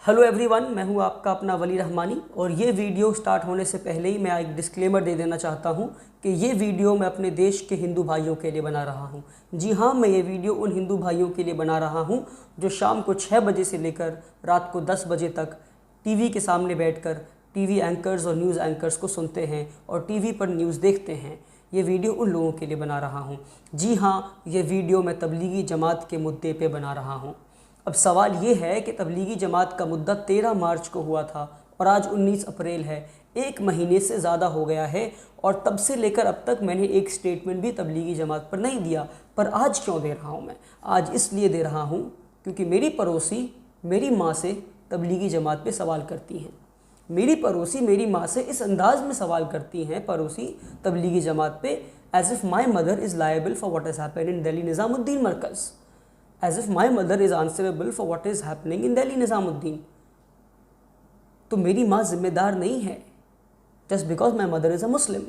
Hello everyone, मैं हूं आपका अपना वली रहमानी और ये वीडियो स्टार्ट होने से पहले ही मैं एक डिस्क्लेमर दे देना चाहता हूं कि ये वीडियो मैं अपने देश के हिंदू भाइयों के लिए बना रहा हूं। जी हां, मैं ये वीडियो उन हिंदू भाइयों के लिए बना रहा हूं जो शाम को 6 बजे से लेकर रात को 10 बजे तक टीवी के सामने बैठकर टीवी एंकर्स और न्यूज़ एंकर्स को सुनते हैं और टीवी पर न्यूज़ देखते हैं। ये वीडियो उन लोगों के लिए बना रहा हूँ। जी हाँ, ये वीडियो मैं तबलीगी जमात के मुद्दे पे बना रहा हूँ। अब सवाल ये है कि तबलीगी जमात का मुद्दा 13 मार्च को हुआ था और आज 19 अप्रैल है। एक महीने से ज़्यादा हो गया है और तब से लेकर अब तक मैंने एक स्टेटमेंट भी तबलीगी जमात पर नहीं दिया। पर आज क्यों दे रहा हूँ मैं? आज इसलिए दे रहा हूँ क्योंकि मेरी पड़ोसी मेरी माँ से तबलीगी जमात पे सवाल करती हैं। मेरी पड़ोसी मेरी माँ से इस अंदाज में सवाल करती हैं पड़ोसी तबलीगी जमात पे, as if my mother is liable for what is happened in Delhi Nizamuddin Markaz, as if my mother is answerable for what is happening in Delhi Nizamuddin. तो मेरी माँ जिम्मेदार नहीं है just because my mother is a Muslim.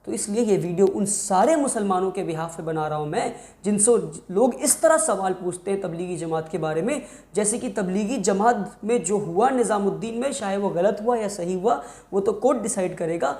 तो इसलिए ये वीडियो उन सारे मुसलमानों के बिहाफ पे बना रहा हूँ मैं जिनसे लोग इस तरह सवाल पूछते हैं तबलीगी जमात के बारे में, जैसे कि तबलीगी जमात में जो हुआ निज़ामुद्दीन में, चाहे वो गलत हुआ या सही हुआ वो तो कोर्ट डिसाइड करेगा,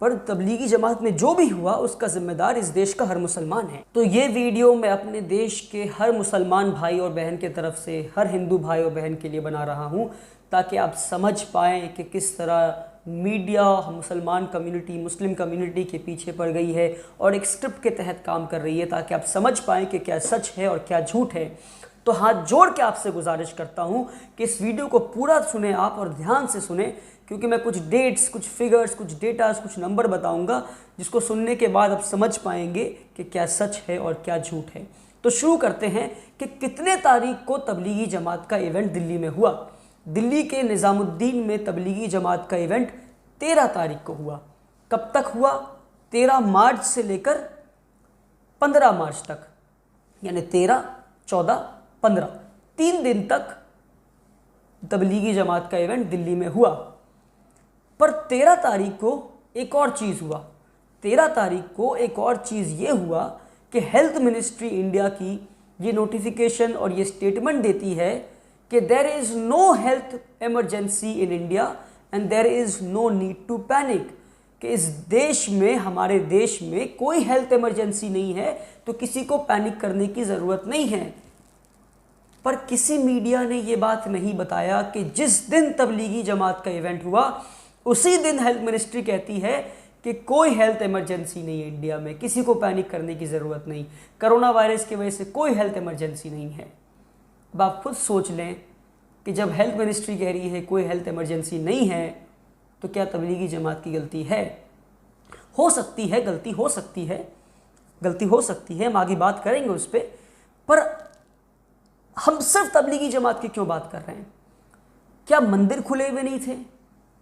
पर तबलीगी जमात में जो भी हुआ उसका जिम्मेदार इस देश का हर मुसलमान है। तो ये वीडियो मैं अपने देश के हर मुसलमान भाई और बहन की तरफ से हर हिंदू भाई और बहन के लिए बना रहा हूँ ताकि आप समझ पाएँ कि किस तरह मीडिया मुसलमान कम्युनिटी मुस्लिम कम्युनिटी के पीछे पड़ गई है और एक स्क्रिप्ट के तहत काम कर रही है, ताकि आप समझ पाएँ कि क्या सच है और क्या झूठ है। तो हाथ जोड़ के आपसे गुजारिश करता हूँ कि इस वीडियो को पूरा सुने आप और ध्यान से सुने, क्योंकि मैं कुछ डेट्स, कुछ फिगर्स, कुछ डेटास, कुछ नंबर बताऊँगा जिसको सुनने के बाद आप समझ पाएंगे कि क्या सच है और क्या झूठ है। तो शुरू करते हैं कि कितने तारीख को तबलीगी जमात का इवेंट दिल्ली में हुआ। दिल्ली के निज़ामुद्दीन में तबलीगी जमात का इवेंट 13 तारीख को हुआ। कब तक हुआ? 13 मार्च से लेकर 15 मार्च तक, यानी 13, 14, 15, 3 दिन तक तबलीगी जमात का इवेंट दिल्ली में हुआ। पर 13 तारीख को एक और चीज़ हुआ। 13 तारीख को एक और चीज़ ये हुआ कि हेल्थ मिनिस्ट्री इंडिया की ये नोटिफिकेशन और ये स्टेटमेंट देती है कि there is no health emergency in India and there is no need to panic, कि इस देश में, हमारे देश में कोई हेल्थ इमरजेंसी नहीं है तो किसी को पैनिक करने की ज़रूरत नहीं है। पर किसी मीडिया ने ये बात नहीं बताया कि जिस दिन तबलीगी जमात का इवेंट हुआ उसी दिन हेल्थ मिनिस्ट्री कहती है कि कोई हेल्थ इमरजेंसी नहीं है इंडिया में, किसी को पैनिक करने की ज़रूरत नहीं, कोरोना वायरस की वजह से कोई हेल्थ इमरजेंसी नहीं है। अब आप खुद सोच लें कि जब हेल्थ मिनिस्ट्री कह रही है कोई हेल्थ इमरजेंसी नहीं है तो क्या तबलीगी जमात की गलती है? हो सकती है, गलती हो सकती है, गलती हो सकती है, हम आगे बात करेंगे उस पर हम सिर्फ तबलीगी जमात की क्यों बात कर रहे हैं? क्या मंदिर खुले हुए नहीं थे?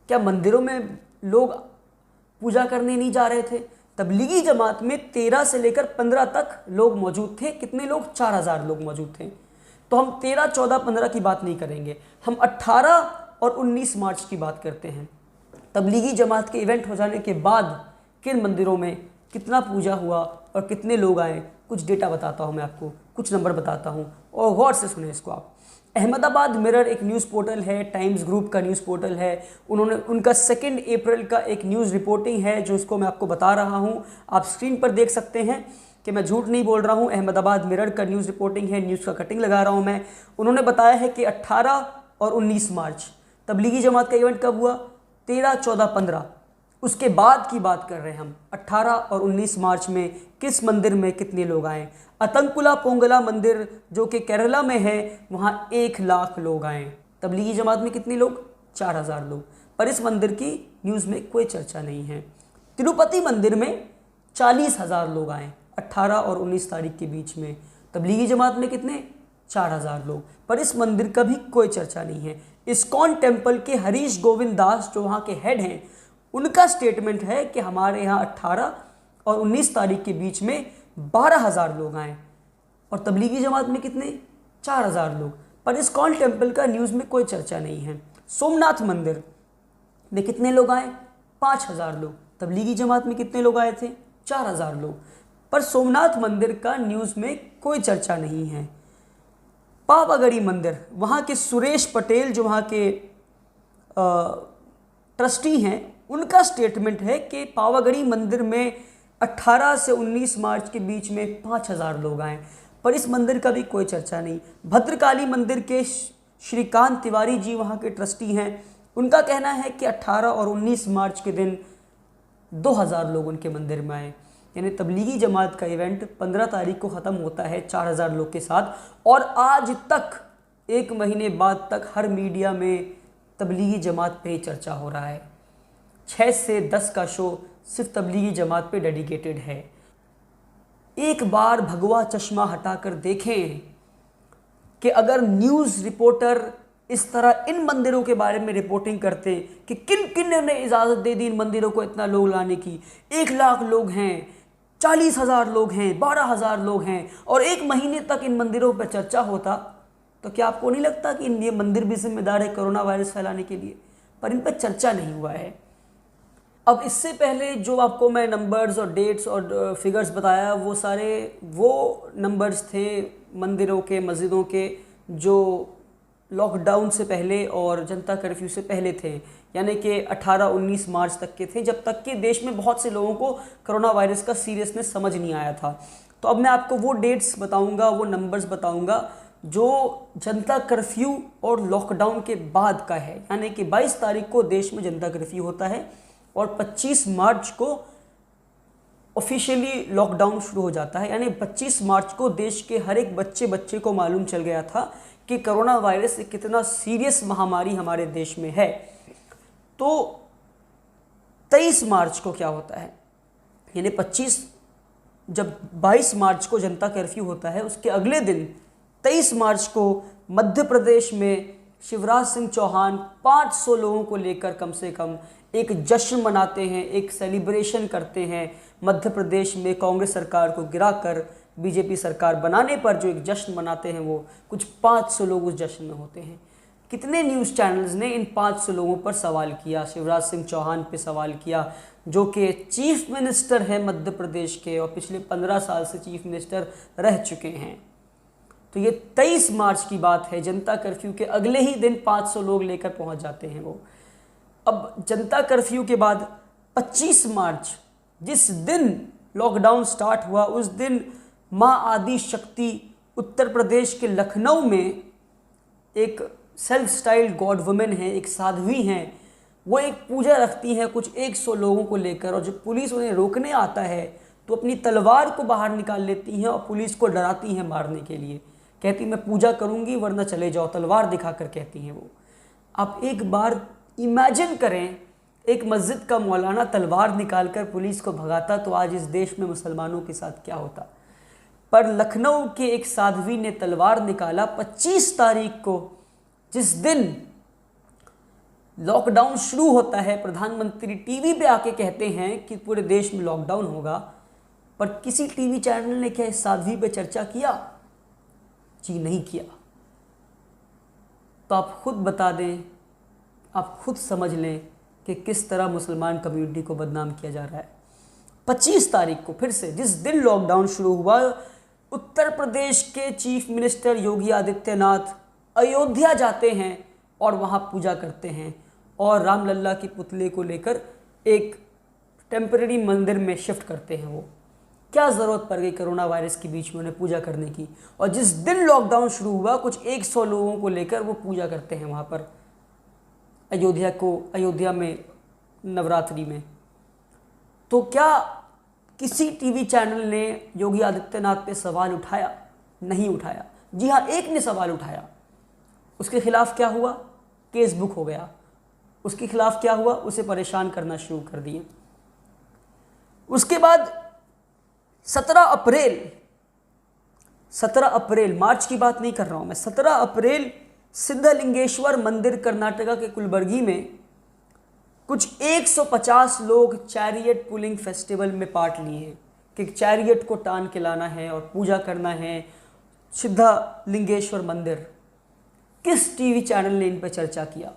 क्या मंदिरों में लोग पूजा करने नहीं जा रहे थे? तबलीगी जमात में 13 से लेकर 15 तक लोग मौजूद थे। कितने लोग? 4000 लोग मौजूद थे। तो हम 13, 14, 15 की बात नहीं करेंगे, हम 18 और 19 मार्च की बात करते हैं। तबलीगी जमात के इवेंट हो जाने के बाद किन मंदिरों में कितना पूजा हुआ और कितने लोग आए, कुछ डेटा बताता हूँ मैं आपको, कुछ नंबर बताता हूँ और गौर से सुने इसको आप। अहमदाबाद मिरर एक न्यूज़ पोर्टल है, टाइम्स ग्रुप का न्यूज़ पोर्टल है, उनका 2 अप्रैल का एक न्यूज़ रिपोर्टिंग है जो इसको मैं आपको बता रहा हूँ। आप स्क्रीन पर देख सकते हैं कि मैं झूठ नहीं बोल रहा हूँ। अहमदाबाद मिरर का न्यूज़ रिपोर्टिंग है, न्यूज़ का कटिंग लगा रहा हूँ मैं। उन्होंने बताया है कि 18 और 19 मार्च तबलीगी जमात का इवेंट कब हुआ? 13, 14, 15, उसके बाद की बात कर रहे हैं हम। 18 और 19 मार्च में किस मंदिर में कितने लोग आए? अतंकुला पोंगला मंदिर जो कि केरला में है, वहाँ 1 लाख लोग आए। तबलीगी जमात में कितने लोग? 4000 लोग। पर इस मंदिर की न्यूज़ में कोई चर्चा नहीं है। तिरुपति मंदिर में 40,000 लोग आए 18 और 19 तारीख के बीच में। तबलीगी जमात में कितने? 4000 लोग। पर इस मंदिर का भी कोई चर्चा नहीं है। इस्कॉन टेम्पल के हरीश गोविंद दास जो वहाँ के हेड हैं, उनका स्टेटमेंट है कि हमारे यहाँ 18 और 19 तारीख के बीच में 12,000 लोग आए और तबलीगी जमात में कितने? 4000 लोग। पर इस्कॉन टेम्पल का न्यूज़ में कोई चर्चा नहीं है। सोमनाथ मंदिर में कितने लोग आए? 5000 लोग। तबलीगी जमात में कितने लोग आए थे? 4000 लोग। पर सोमनाथ मंदिर का न्यूज़ में कोई चर्चा नहीं है। पावागढ़ी मंदिर, वहाँ के सुरेश पटेल जो वहाँ के ट्रस्टी हैं, उनका स्टेटमेंट है कि पावागढ़ी मंदिर में 18 से 19 मार्च के बीच में 5000 लोग आए, पर इस मंदिर का भी कोई चर्चा नहीं। भद्रकाली मंदिर के श्रीकांत तिवारी जी वहाँ के ट्रस्टी हैं, उनका कहना है कि 18 और 19 मार्च के दिन 2000 लोग उनके मंदिर में आए। यानी तबलीगी जमात का इवेंट 15 तारीख को ख़त्म होता है 4000 लोग के साथ, और आज तक 1 महीने बाद तक हर मीडिया में तबलीगी जमात पे ही चर्चा हो रहा है। 6 से 10 का शो सिर्फ तबलीगी जमात पे डेडिकेटेड है। एक बार भगवा चश्मा हटाकर देखें कि अगर न्यूज़ रिपोर्टर इस तरह इन मंदिरों के बारे में रिपोर्टिंग करते कि किन किन ने इजाज़त दे दी इन मंदिरों को इतना लोग लाने की, 1 लाख लोग हैं, 40,000 लोग हैं, 12,000 लोग हैं, और 1 महीने तक इन मंदिरों पर चर्चा होता, तो क्या आपको नहीं लगता कि ये मंदिर भी जिम्मेदार है कोरोना वायरस फैलाने के लिए? पर इन पर चर्चा नहीं हुआ है। अब इससे पहले जो आपको मैं नंबर्स और डेट्स और फिगर्स बताया, वो सारे वो नंबर्स थे मंदिरों के, मस्जिदों के, जो लॉकडाउन से पहले और जनता कर्फ्यू से पहले थे, यानी कि 18-19 मार्च तक के थे, जब तक कि देश में बहुत से लोगों को कोरोना वायरस का सीरियसनेस समझ नहीं आया था। तो अब मैं आपको वो डेट्स बताऊंगा, वो नंबर्स बताऊंगा जो जनता कर्फ्यू और लॉकडाउन के बाद का है। यानी कि 22 तारीख को देश में जनता कर्फ्यू होता है और 25 मार्च को ऑफिशियली लॉकडाउन शुरू हो जाता है। यानी 25 मार्च को देश के हर एक बच्चे को मालूम चल गया था कि कोरोना वायरस एक कितना सीरियस महामारी हमारे देश में है। तो 23 मार्च को क्या होता है, यानी 25 जब 22 मार्च को जनता कर्फ्यू होता है, उसके अगले दिन 23 मार्च को मध्य प्रदेश में शिवराज सिंह चौहान 500 लोगों को लेकर कम से कम एक जश्न मनाते हैं, एक सेलिब्रेशन करते हैं। मध्य प्रदेश में कांग्रेस सरकार को गिराकर बीजेपी सरकार बनाने पर जो एक जश्न मनाते हैं, वो कुछ 500 लोग उस जश्न में होते हैं। कितने न्यूज़ चैनल्स ने इन 500 लोगों पर सवाल किया, शिवराज सिंह चौहान पे सवाल किया, जो कि चीफ मिनिस्टर है मध्य प्रदेश के और पिछले 15 साल से चीफ मिनिस्टर रह चुके हैं। तो ये 23 मार्च की बात है, जनता कर्फ्यू के अगले ही दिन 500 लोग लेकर पहुंच जाते हैं वो। अब जनता कर्फ्यू के बाद 25 मार्च, जिस दिन लॉकडाउन स्टार्ट हुआ, उस दिन माँ आदि शक्ति उत्तर प्रदेश के लखनऊ में एक सेल्फ स्टाइल्ड गॉड वुमेन है, एक साध्वी हैं, वो एक पूजा रखती हैं कुछ 100 लोगों को लेकर, और जब पुलिस उन्हें रोकने आता है तो अपनी तलवार को बाहर निकाल लेती हैं और पुलिस को डराती हैं मारने के लिए। कहती मैं पूजा करूंगी वरना चले जाओ, तलवार दिखाकर कहती हैं वो। आप एक बार इमेजिन करें, एक मस्जिद का मौलाना तलवार निकालकर पुलिस को भगाता तो आज इस देश में मुसलमानों के साथ क्या होता। पर लखनऊ के एक साध्वी ने तलवार निकाला 25 तारीख को, जिस दिन लॉकडाउन शुरू होता है। प्रधानमंत्री टीवी पे आके कहते हैं कि पूरे देश में लॉकडाउन होगा, पर किसी टीवी चैनल ने क्या इस साध्वी पे चर्चा किया? जी नहीं किया। तो आप खुद बता दें, आप खुद समझ लें कि किस तरह मुसलमान कम्युनिटी को बदनाम किया जा रहा है। 25 तारीख को फिर से, जिस दिन लॉकडाउन शुरू हुआ, उत्तर प्रदेश के चीफ मिनिस्टर योगी आदित्यनाथ अयोध्या जाते हैं और वहाँ पूजा करते हैं और रामलल्ला की पुतले को लेकर एक टेम्परेरी मंदिर में शिफ्ट करते हैं। वो क्या ज़रूरत पड़ गई कोरोना वायरस के बीच में उन्हें पूजा करने की? और जिस दिन लॉकडाउन शुरू हुआ, कुछ 100 लोगों को लेकर वो पूजा करते हैं वहाँ पर अयोध्या में नवरात्रि में। तो क्या किसी टीवी चैनल ने योगी आदित्यनाथ पे सवाल उठाया? नहीं उठाया। जी हाँ, एक ने सवाल उठाया, उसके खिलाफ क्या हुआ? केस बुक हो गया। उसके खिलाफ क्या हुआ? उसे परेशान करना शुरू कर दिए। उसके बाद 17 अप्रैल, मार्च की बात नहीं कर रहा हूं मैं, 17 अप्रैल सिद्धलिंगेश्वर मंदिर कर्नाटका के कुलबर्गी में कुछ 150 लोग चैरियट पुलिंग फेस्टिवल में पार्ट लिए हैं कि चैरियट को टान के लाना है और पूजा करना है सिद्धलिंगेश्वर मंदिर। किस टीवी चैनल ने इन पर चर्चा किया?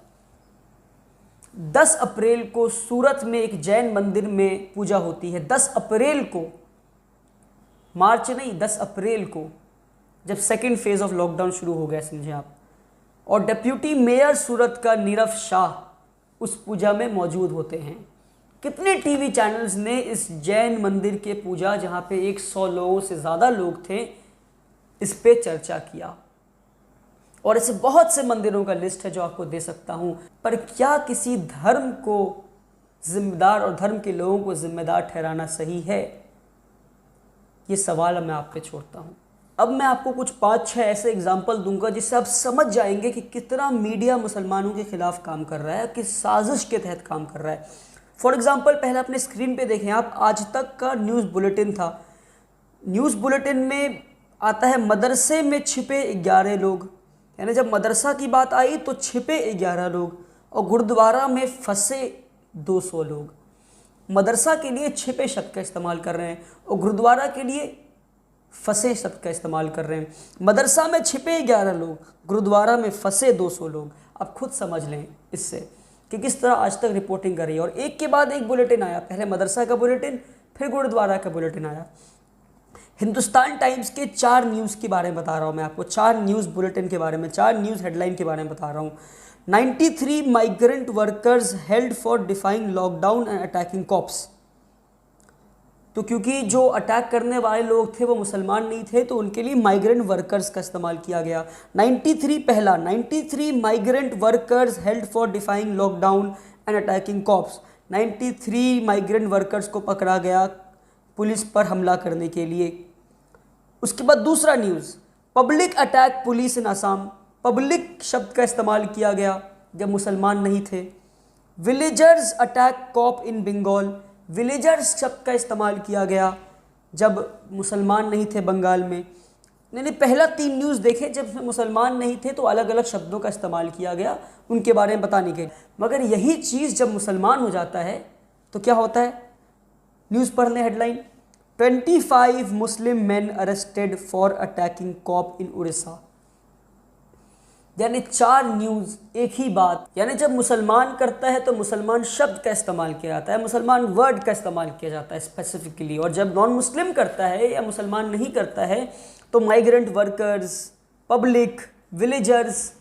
10 अप्रैल को सूरत में एक जैन मंदिर में पूजा होती है। 10 अप्रैल को, मार्च नहीं, 10 अप्रैल को जब सेकेंड फेज ऑफ लॉकडाउन शुरू हो गया, समझे आप। और डिप्यूटी मेयर सूरत का नीरव शाह उस पूजा में मौजूद होते हैं। कितने टीवी चैनल्स ने इस जैन मंदिर के पूजा, जहाँ पे 100 लोगों से ज़्यादा लोग थे, इस पे चर्चा किया। और ऐसे बहुत से मंदिरों का लिस्ट है जो आपको दे सकता हूँ। पर क्या किसी धर्म को जिम्मेदार और धर्म के लोगों को जिम्मेदार ठहराना सही है? ये सवाल मैं आप पे छोड़ता हूँ। अब मैं आपको कुछ 5-6 ऐसे एग्जाम्पल दूंगा जिससे आप समझ जाएंगे कि कितना मीडिया मुसलमानों के खिलाफ काम कर रहा है, किस साजिश के तहत काम कर रहा है। फॉर एग्जाम्पल, पहले अपने स्क्रीन पे देखें आप, आज तक का न्यूज़ बुलेटिन था। न्यूज़ बुलेटिन में आता है मदरसे में छिपे 11 लोग, यानी जब मदरसा की बात आई तो छिपे 11 लोग, और गुरुद्वारा में फंसे 200 लोग। मदरसा के लिए छिपे शब्द का इस्तेमाल कर रहे हैं और गुरुद्वारा के लिए फंसे शब्द का इस्तेमाल कर रहे हैं। मदरसा में छिपे 11 लोग, गुरुद्वारा में फंसे 200 लोग। आप खुद समझ लें इससे कि किस तरह आज तक रिपोर्टिंग कर रही है। और एक के बाद एक बुलेटिन आया, पहले मदरसा का बुलेटिन, फिर गुरुद्वारा का बुलेटिन आया। हिंदुस्तान टाइम्स के 4 न्यूज़ के बारे में बता रहा हूँ मैं आपको, 4 न्यूज़ बुलेटिन के बारे में, 4 न्यूज़ हेडलाइन के बारे में बता रहा हूँ। 93 migrant workers held for defying lockdown and attacking cops. तो क्योंकि जो अटैक करने वाले लोग थे वो मुसलमान नहीं थे, तो उनके लिए माइग्रेंट वर्कर्स का इस्तेमाल किया गया। 93 migrant workers held for defying lockdown and attacking cops. 93 migrant workers को पकड़ा गया पुलिस पर हमला करने के लिए। उसके बाद दूसरा न्यूज़, पब्लिक अटैक पुलिस इन असम। पब्लिक शब्द का इस्तेमाल किया गया जब मुसलमान नहीं थे। विलेजर्स अटैक कॉप इन बंगाल। विलेजर्स शब्द का इस्तेमाल किया गया जब मुसलमान नहीं थे बंगाल में। मैंने पहला 3 न्यूज़ देखे, जब मुसलमान नहीं थे तो अलग अलग शब्दों का इस्तेमाल किया गया उनके बारे में बताने के। मगर यही चीज़ जब मुसलमान हो जाता है तो क्या होता है? न्यूज़ पढ़ लें headline, 25 Muslim man arrested for attacking cop in Orissa. यानी 4 न्यूज़ एक ही बात। यानी जब मुसलमान करता है तो मुसलमान शब्द का इस्तेमाल किया जाता है, मुसलमान वर्ड का इस्तेमाल किया जाता है स्पेसिफिकली। और जब नॉन मुस्लिम करता है या मुसलमान नहीं करता है तो माइग्रेंट वर्कर्स, पब्लिक, विलेजर्स,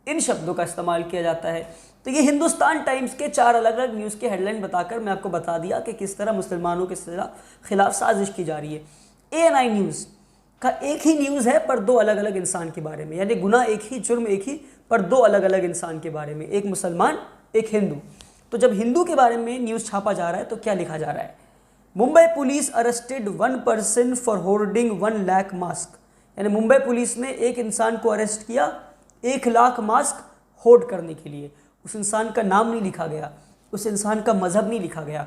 इन शब्दों का इस्तेमाल किया जाता है। तो ये हिंदुस्तान टाइम्स के 4 अलग अलग न्यूज़ के हेडलाइन बताकर मैं आपको बता दिया कि किस तरह मुसलमानों के खिलाफ साजिश की जा रही है। ANI न्यूज़ का एक ही न्यूज़ है पर 2 अलग अलग इंसान के बारे में, यानी गुनाह एक ही, जुर्म एक ही, पर 2 अलग अलग इंसान के बारे में, एक मुसलमान एक हिंदू। तो जब हिंदू के बारे में न्यूज़ छापा जा रहा है तो क्या लिखा जा रहा है? Mumbai police arrested 1 person for hoarding 1 lakh mask. यानी मुंबई पुलिस ने एक इंसान को अरेस्ट किया 1 लाख मास्क होर्ड करने के लिए। उस इंसान का नाम नहीं लिखा गया, उस इंसान का मजहब नहीं लिखा गया।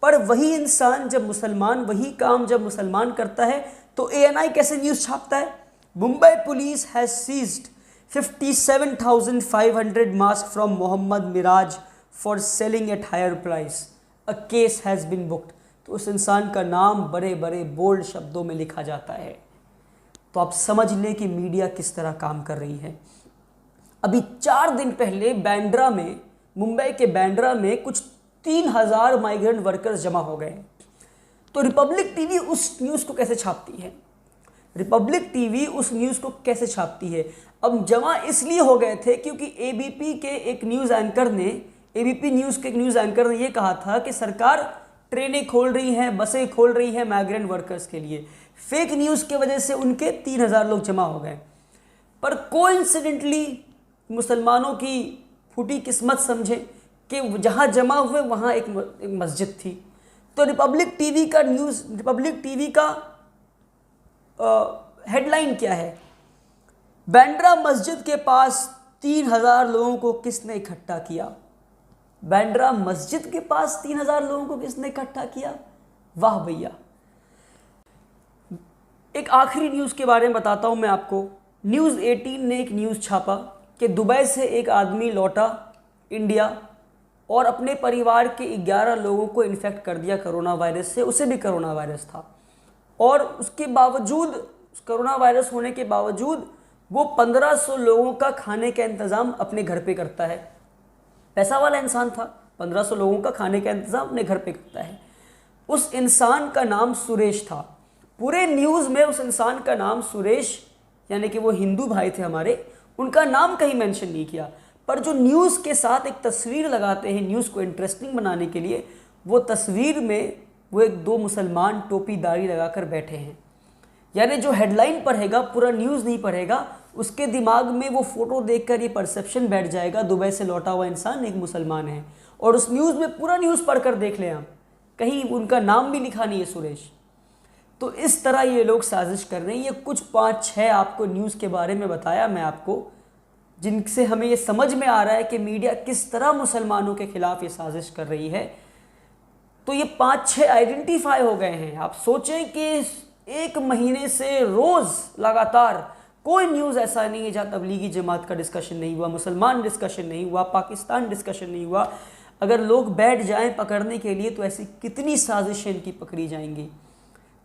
पर वही इंसान जब मुसलमान, वही काम जब मुसलमान करता है तो ANI कैसे न्यूज़ छापता है? Mumbai police has seized 57,500 mask from Mohammad Miraj for selling at higher price, a case has been booked. तो उस इंसान का नाम बड़े बड़े बोल्ड शब्दों में लिखा जाता है। तो आप समझ लें कि मीडिया किस तरह काम कर रही है। अभी 4 दिन पहले बांद्रा में, मुंबई के बांद्रा में कुछ 3000 माइग्रेंट वर्कर्स जमा हो गए। तो रिपब्लिक टीवी उस न्यूज़ को कैसे छापती है? रिपब्लिक टीवी उस न्यूज़ को कैसे छापती है? अब जमा इसलिए हो गए थे क्योंकि ABP के एक न्यूज़ एंकर ने, ABP न्यूज़ के एक न्यूज़ एंकर ने ये कहा था कि सरकार ट्रेनें खोल रही हैं, बसें खोल रही हैं माइग्रेंट वर्कर्स के लिए। फेक न्यूज़ की वजह से उनके 3000 लोग जमा हो गए। पर कोइंसिडेंटली मुसलमानों की फूटी किस्मत समझे कि जहाँ जमा हुए वहाँ एक मस्जिद थी। तो रिपब्लिक टीवी का न्यूज़, रिपब्लिक टीवी का हेडलाइन क्या है? बांद्रा मस्जिद के पास 3000 लोगों को किसने इकट्ठा किया? बांद्रा मस्जिद के पास 3000 लोगों को किसने इकट्ठा किया? वाह भैया। एक आखिरी न्यूज़ के बारे में बताता हूँ मैं आपको। न्यूज़ 18 ने एक न्यूज़ छापा कि दुबई से एक आदमी लौटा इंडिया और अपने परिवार के 11 लोगों को इन्फेक्ट कर दिया कोरोना वायरस से। उसे भी कोरोना वायरस था और उसके बावजूद, कोरोना वायरस होने के बावजूद वो 1500 लोगों का खाने का इंतज़ाम अपने घर पे करता है। पैसा वाला इंसान था, 1500 लोगों का खाने का इंतज़ाम अपने घर पे करता है। उस इंसान का नाम सुरेश था। पूरे न्यूज़ में उस इंसान का नाम सुरेश यानी कि वो हिंदू भाई थे हमारे, उनका नाम कहीं मेंशन नहीं किया। पर जो न्यूज़ के साथ एक तस्वीर लगाते हैं न्यूज़ को इंटरेस्टिंग बनाने के लिए, वो तस्वीर में वो एक दो मुसलमान टोपी दाढ़ी लगाकर बैठे हैं। यानी जो हेडलाइन पढ़ेगा, पूरा न्यूज़ नहीं पढ़ेगा, उसके दिमाग में वो फ़ोटो देखकर ये परसेप्शन बैठ जाएगा दुबई से लौटा हुआ इंसान एक मुसलमान है। और उस न्यूज़ में पूरा न्यूज़ पढ़कर देख लें आप, कहीं उनका नाम भी लिखा नहीं है सुरेश। तो इस तरह ये लोग साजिश कर रहे हैं। ये कुछ 5-6 आपको न्यूज़ के बारे में बताया मैं आपको, जिनसे हमें ये समझ में आ रहा है कि मीडिया किस तरह मुसलमानों के खिलाफ ये साजिश कर रही है। तो ये 5-6 आइडेंटिफाई हो गए हैं। आप सोचें कि 1 महीने से रोज़ लगातार कोई न्यूज़ ऐसा नहीं है जहाँ तबलीगी जमात का डिस्कशन नहीं हुआ, मुसलमान डिस्कशन नहीं हुआ, पाकिस्तान डिस्कशन नहीं हुआ। अगर लोग बैठ जाएं पकड़ने के लिए तो ऐसी कितनी साजिशें इनकी पकड़ी जाएंगी।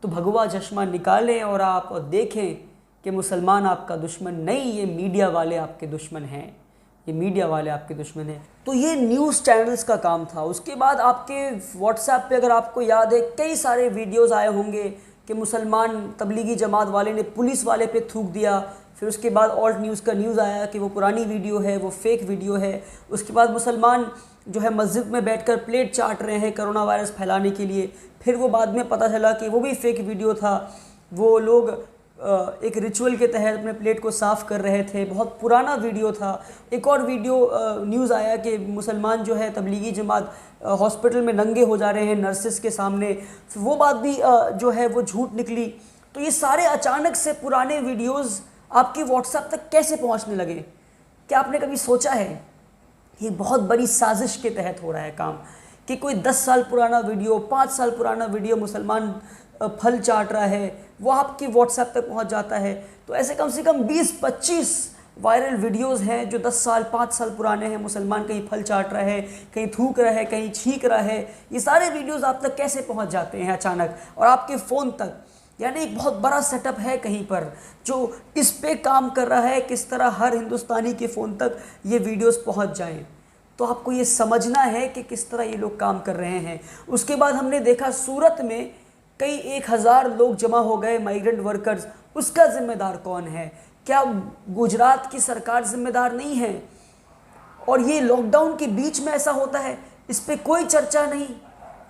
तो भगवा चश्मा निकालें और आप देखें कि मुसलमान आपका दुश्मन नहीं, ये मीडिया वाले आपके दुश्मन हैं, ये मीडिया वाले आपके दुश्मन हैं। तो ये न्यूज़ चैनल्स का काम था। उसके बाद आपके व्हाट्सएप पे अगर आपको याद है कई सारे वीडियोस आए होंगे कि मुसलमान तबलीगी जमात वाले ने पुलिस वाले पे थूक दिया। फिर उसके बाद ऑल्ट न्यूज़ का न्यूज़ आया कि वो पुरानी वीडियो है, वो फेक वीडियो है। उसके बाद मुसलमान जो है मस्जिद में बैठकर प्लेट चाट रहे हैं कोरोना वायरस फैलाने के लिए। फिर वो बाद में पता चला कि वो भी फेक वीडियो था। वो लोग एक रिचुअल के तहत अपने प्लेट को साफ़ कर रहे थे, बहुत पुराना वीडियो था। एक और वीडियो न्यूज़ आया कि मुसलमान जो है तबलीगी जमात हॉस्पिटल में नंगे हो जा रहे हैं नर्सेस के सामने, वो बात भी जो है वो झूठ निकली। तो ये सारे अचानक से पुराने वीडियोज़ आपके व्हाट्सएप तक कैसे पहुंचने लगे? क्या आपने कभी सोचा है? ये बहुत बड़ी साजिश के तहत हो रहा है काम कि कोई 10 साल पुराना वीडियो, 5 साल पुराना वीडियो मुसलमान फल चाट रहा है, वो आपके व्हाट्सएप तक पहुंच जाता है। तो ऐसे कम से कम 20-25 वायरल वीडियोस हैं जो 10 साल 5 साल पुराने हैं। मुसलमान कहीं फल चाट रहा है, कहीं थूक रहा है, कहीं छींक रहा है। ये सारे वीडियोस आप तक कैसे पहुंच जाते हैं अचानक और आपके फ़ोन तक? यानी एक बहुत बड़ा सेटअप है कहीं पर जो इस पे काम कर रहा है, किस तरह हर हिंदुस्तानी के फ़ोन तक ये वीडियोस पहुंच जाएं। तो आपको ये समझना है कि किस तरह ये लोग काम कर रहे हैं। उसके बाद हमने देखा सूरत में कई 1000 लोग जमा हो गए, माइग्रेंट वर्कर्स। उसका जिम्मेदार कौन है? क्या गुजरात की सरकार जिम्मेदार नहीं है? और ये लॉकडाउन के बीच में ऐसा होता है, इस पे कोई चर्चा नहीं।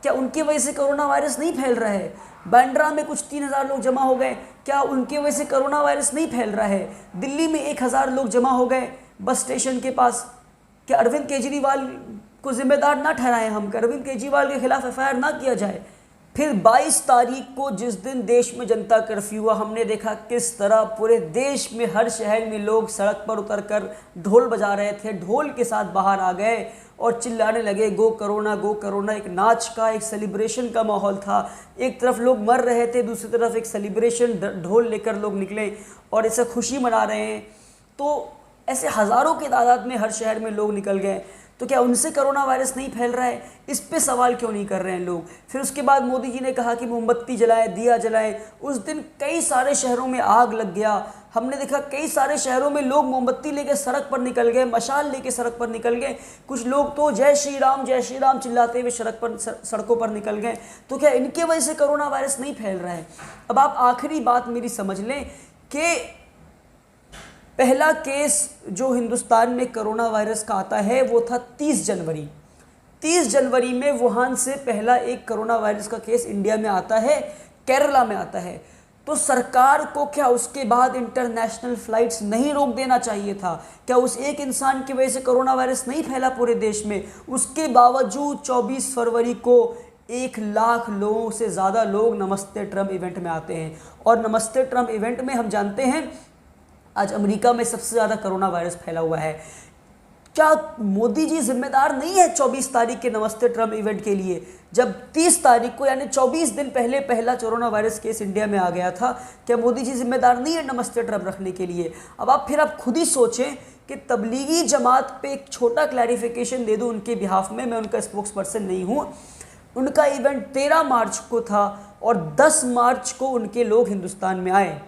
क्या उनकी वजह से कोरोना वायरस नहीं फैल रहा है? बांद्रा में कुछ 3000 लोग जमा हो गए, क्या उनकी वजह से कोरोना वायरस नहीं फैल रहा है? दिल्ली में 1000 लोग जमा हो गए बस स्टेशन के पास, क्या अरविंद केजरीवाल को जिम्मेदार ना ठहराएं हम? अरविंद केजरीवाल के खिलाफ FIR ना किया जाए? फिर 22 तारीख को जिस दिन देश में जनता कर्फ्यू हुआ, हमने देखा किस तरह पूरे देश में हर शहर में लोग सड़क पर उतरकर ढोल बजा रहे थे, ढोल के साथ बाहर आ गए और चिल्लाने लगे गो करोना गो करोना। एक नाच का, एक सेलिब्रेशन का माहौल था। एक तरफ लोग मर रहे थे, दूसरी तरफ एक सेलिब्रेशन, ढोल लेकर लोग निकले और ऐसे खुशी मना रहे हैं। तो ऐसे हज़ारों की तादाद में हर शहर में लोग निकल गए। तो क्या उनसे कोरोना वायरस नहीं फैल रहा है? इस पे सवाल क्यों नहीं कर रहे हैं लोग? फिर उसके बाद मोदी जी ने कहा कि मोमबत्ती जलाएं, दिया जलाएं। उस दिन कई सारे शहरों में आग लग गया। हमने देखा कई सारे शहरों में लोग मोमबत्ती लेके सड़क पर निकल गए, मशाल लेके सड़क पर निकल गए। कुछ लोग तो जय श्री राम चिल्लाते हुए सड़कों पर निकल गए। तो क्या इनके वजह से कोरोना वायरस नहीं फैल रहा है? अब आप आखिरी बात मेरी समझ लें कि पहला केस जो हिंदुस्तान में कोरोना वायरस का आता है वो था 30 जनवरी। 30 जनवरी में वुहान से पहला एक कोरोना वायरस का केस इंडिया में आता है, केरला में आता है। तो सरकार को क्या उसके बाद इंटरनेशनल फ़्लाइट्स नहीं रोक देना चाहिए था? क्या उस एक इंसान की वजह से कोरोना वायरस नहीं फैला पूरे देश में? उसके बावजूद 24 फरवरी को 1 लाख लोगों से ज़्यादा लोग नमस्ते ट्रम्प इवेंट में आते हैं। और नमस्ते ट्रम्प इवेंट में हम जानते हैं आज अमेरिका में सबसे ज़्यादा कोरोना वायरस फैला हुआ है। क्या मोदी जी जिम्मेदार नहीं है 24 तारीख के नमस्ते ट्रम्प इवेंट के लिए, जब 30 तारीख को यानी 24 दिन पहले पहला कोरोना वायरस केस इंडिया में आ गया था? क्या मोदी जी जिम्मेदार नहीं है नमस्ते ट्रम्प रखने के लिए? अब आप खुद ही सोचें कि तबलीगी जमात पे एक छोटा क्लैरिफिकेशन दे दूं उनके बिहाफ में, मैं उनका स्पोक्स पर्सन नहीं हूँ। उनका इवेंट 13 मार्च को था और 10 मार्च को उनके लोग हिंदुस्तान में आए।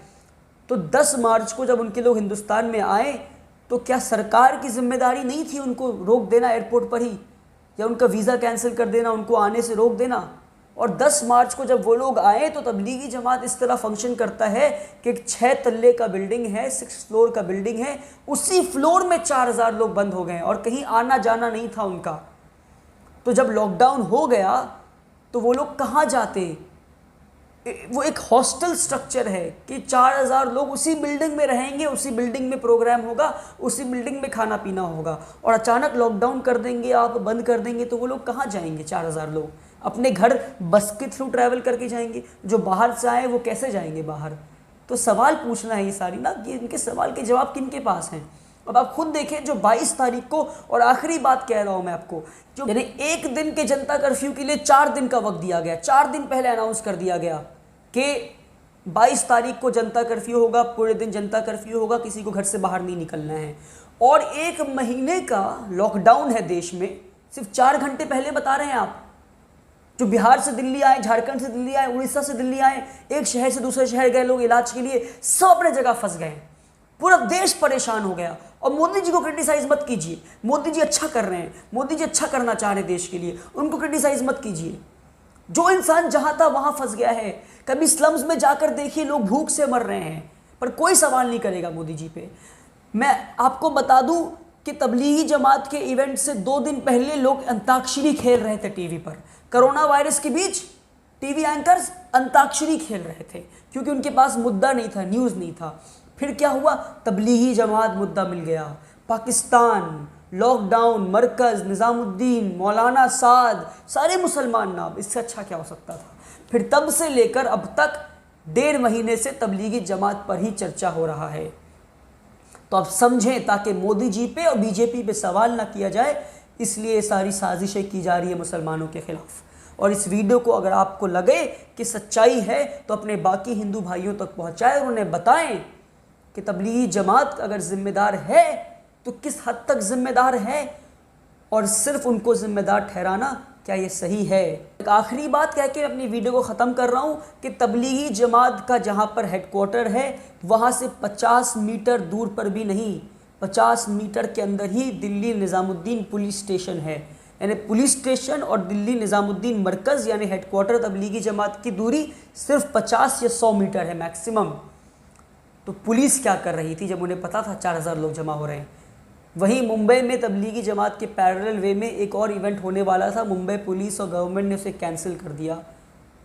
तो 10 मार्च को जब उनके लोग हिंदुस्तान में आए तो क्या सरकार की जिम्मेदारी नहीं थी उनको रोक देना एयरपोर्ट पर ही, या उनका वीज़ा कैंसिल कर देना, उनको आने से रोक देना? और 10 मार्च को जब वो लोग आए तो तबलीगी जमात इस तरह फंक्शन करता है कि एक 6 तल्ले का बिल्डिंग है, 6 फ्लोर का बिल्डिंग है, उसी फ्लोर में 4000 लोग बंद हो गए और कहीं आना जाना नहीं था उनका। तो जब लॉकडाउन हो गया तो वो लोग कहाँ जाते? वो एक हॉस्टल स्ट्रक्चर है कि 4000 लोग उसी बिल्डिंग में रहेंगे, उसी बिल्डिंग में प्रोग्राम होगा, उसी बिल्डिंग में खाना पीना होगा, और अचानक लॉकडाउन कर देंगे, आप बंद कर देंगे, तो वो लोग कहाँ जाएंगे? 4000 लोग अपने घर बस के थ्रू ट्रैवल करके जाएंगे। जो बाहर से आए वो कैसे जाएंगे बाहर? तो सवाल पूछना है ये सारी ना, कि इनके सवाल के जवाब किन के पास हैं? अब आप खुद देखें, जो 22 तारीख को, और आखिरी बात कह रहा हूँ मैं आपको, जो यानी एक दिन के जनता कर्फ्यू के लिए 4 दिन का वक्त दिया गया, 4 दिन पहले अनाउंस कर दिया गया कि 22 तारीख को जनता कर्फ्यू होगा, पूरे दिन जनता कर्फ्यू होगा, किसी को घर से बाहर नहीं निकलना है। और 1 महीने का लॉकडाउन है देश में, सिर्फ 4 घंटे पहले बता रहे हैं आप। जो बिहार से दिल्ली आए, झारखंड से दिल्ली आए, उड़ीसा से दिल्ली आए, एक शहर से दूसरे शहर गए लोग इलाज के लिए, सब अपने जगह फंस गए, पूरा देश परेशान हो गया। और मोदी जी को क्रिटिसाइज मत कीजिए, मोदी जी अच्छा कर रहे हैं, मोदी जी अच्छा करना चाह रहे हैं देश के लिए, उनको क्रिटिसाइज मत कीजिए। जो इंसान जहां था वहां फंस गया है। कभी स्लम्स में जाकर देखिए, लोग भूख से मर रहे हैं, पर कोई सवाल नहीं करेगा मोदी जी पे। मैं आपको बता दूं कि तबलीगी जमात के इवेंट से 2 दिन पहले लोग अंताक्षरी खेल रहे थे टीवी पर। कोरोना वायरस के बीच टीवी एंकर्स अंताक्षरी खेल रहे थे क्योंकि उनके पास मुद्दा नहीं था, न्यूज़ नहीं था। फिर क्या हुआ? तबलीगी जमात मुद्दा मिल गया। पाकिस्तान, लॉकडाउन, मरकज़, निज़ामुद्दीन, मौलाना साद, सारे मुसलमान नाम, इससे अच्छा क्या हो सकता था? फिर तब से लेकर अब तक 1.5 महीने से तबलीगी जमात पर ही चर्चा हो रहा है। तो आप समझें, ताकि मोदी जी पे और बीजेपी पे सवाल ना किया जाए, इसलिए सारी साजिशें की जा रही है मुसलमानों के खिलाफ। और इस वीडियो को अगर आपको लगे कि सच्चाई है तो अपने बाकी हिंदू भाइयों तक पहुँचाएं और उन्हें बताएं कि तबलीगी जमात अगर जिम्मेदार है तो किस हद तक जिम्मेदार है, और सिर्फ उनको जिम्मेदार ठहराना क्या ये सही है? एक आखिरी बात कह के अपनी वीडियो को ख़त्म कर रहा हूँ कि तबलीगी जमात का जहाँ पर हेडक्वार्टर है वहाँ से 50 मीटर दूर पर भी नहीं, 50 मीटर के अंदर ही दिल्ली निज़ामुद्दीन पुलिस स्टेशन है। यानी पुलिस स्टेशन और दिल्ली निज़ामुद्दीन मरकज़ यानी हेडक्वार्टर तबलीगी जमात की दूरी सिर्फ 50 या 100 मीटर है मैक्सिमम। तो पुलिस क्या कर रही थी जब उन्हें पता था 4000 लोग जमा हो रहे हैं? वहीं मुंबई में तबलीगी जमात के पैरेलल वे में एक और इवेंट होने वाला था, मुंबई पुलिस और गवर्नमेंट ने उसे कैंसिल कर दिया।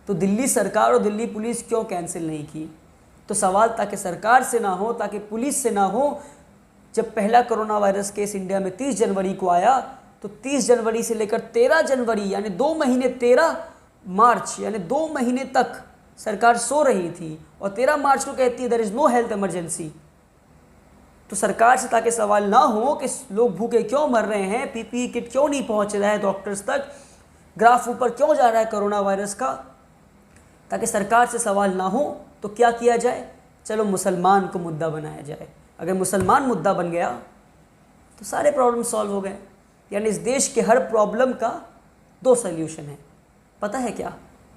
तो दिल्ली सरकार और दिल्ली पुलिस क्यों कैंसिल नहीं की? तो सवाल ताकि सरकार से ना हो, ताकि पुलिस से ना हो। जब पहला कोरोना वायरस केस इंडिया में 30 जनवरी को आया तो 30 जनवरी से लेकर 13 जनवरी यानी 2 महीने, 13 मार्च यानी 2 महीने तक सरकार सो रही थी, और 13 मार्च को कहती है there is no health emergency. तो सरकार से ताकि सवाल ना हो कि लोग भूखे क्यों मर रहे हैं, पीपीई किट क्यों नहीं पहुंच रहा है डॉक्टर्स तक, ग्राफ ऊपर क्यों जा रहा है कोरोना वायरस का, ताकि सरकार से सवाल ना हो तो क्या किया जाए? चलो मुसलमान को मुद्दा बनाया जाए। अगर मुसलमान मुद्दा बन गया तो सारे प्रॉब्लम सॉल्व हो गए। यानी इस देश के हर प्रॉब्लम का 2 सल्यूशन है। पता है क्या?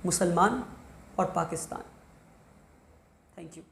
मुसलमान और पाकिस्तान। Thank you.